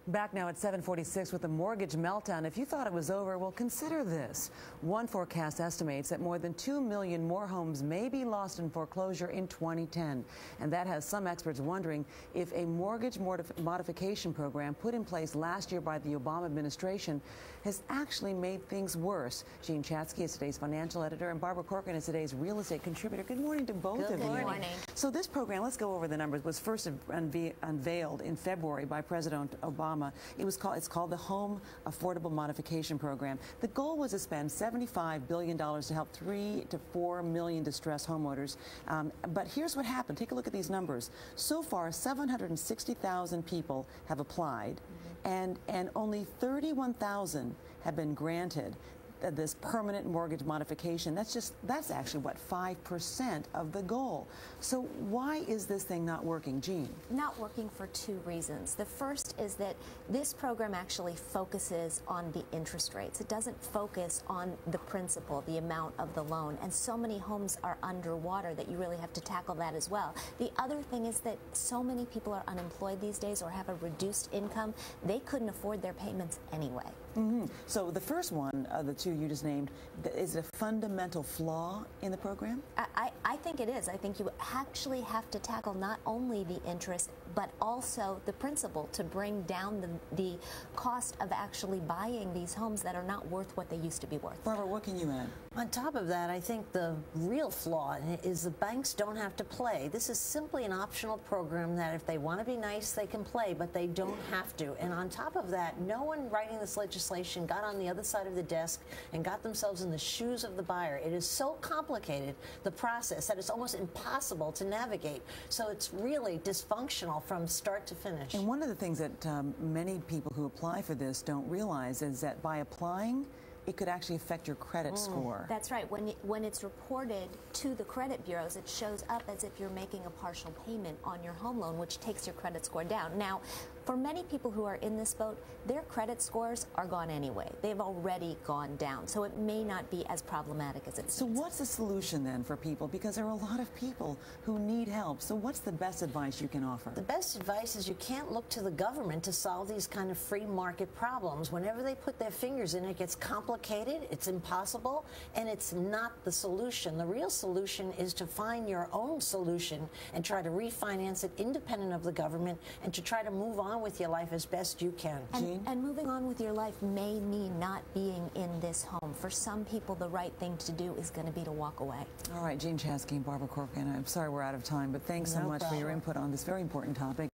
Back now at 7:46 with the mortgage meltdown. If you thought it was over, well, consider this. One forecast estimates that more than 2 million more homes may be lost in foreclosure in 2010. And that has some experts wondering if a mortgage modification program put in place last year by the Obama administration has actually made things worse. Jean Chatzky is today's financial editor, and Barbara Corcoran is today's real estate contributor. Good morning to both of you. Good morning. So this program, let's go over the numbers, was first unveiled in February by President Obama. It's called the Home Affordable Modification Program. The goal was to spend $75 billion to help 3 to 4 million distressed homeowners. But here's what happened. Take a look at these numbers. So far, 760,000 people have applied, and only 31,000 have been granted this permanent mortgage modification. That's actually what, 5% of the goal. So why is this thing not working, Jean? Not working for two reasons. The first is that this program actually focuses on the interest rates. It doesn't focus on the principal, the amount of the loan, and so many homes are underwater that you really have to tackle that as well. The other thing is that so many people are unemployed these days or have a reduced income, they couldn't afford their payments anyway. So the first one, the two you just named, is it a fundamental flaw in the program? I think it is. I think you actually have to tackle not only the interest, but also the principal to bring down the cost of actually buying these homes that are not worth what they used to be worth. Barbara, what can you add? On top of that, I think the real flaw is the banks don't have to play. This is simply an optional program that if they want to be nice, they can play, but they don't have to. And on top of that, no one writing this legislation got on the other side of the desk and got themselves in the shoes of the buyer. It is so complicated, the process, that it's almost impossible to navigate. So it's really dysfunctional from start to finish. And one of the things that many people who apply for this don't realize is that by applying, it could actually affect your credit score. That's right. When it's reported to the credit bureaus, it shows up as if you're making a partial payment on your home loan, which takes your credit score down. Now, for many people who are in this boat, their credit scores are gone anyway. They've already gone down, so it may not be as problematic as it seems. So what's the solution then for people? Because there are a lot of people who need help. So what's the best advice you can offer? The best advice is you can't look to the government to solve these kind of free market problems. Whenever they put their fingers in, it gets complicated, it's impossible, and it's not the solution. The real solution is to find your own solution and try to refinance it independent of the government and to try to move on with your life as best you can. And moving on with your life may mean not being in this home. For some people, the right thing to do is going to be to walk away. All right, Jean Chatzky and Barbara Corcoran, I'm sorry we're out of time, but thanks so much for your input on this very important topic.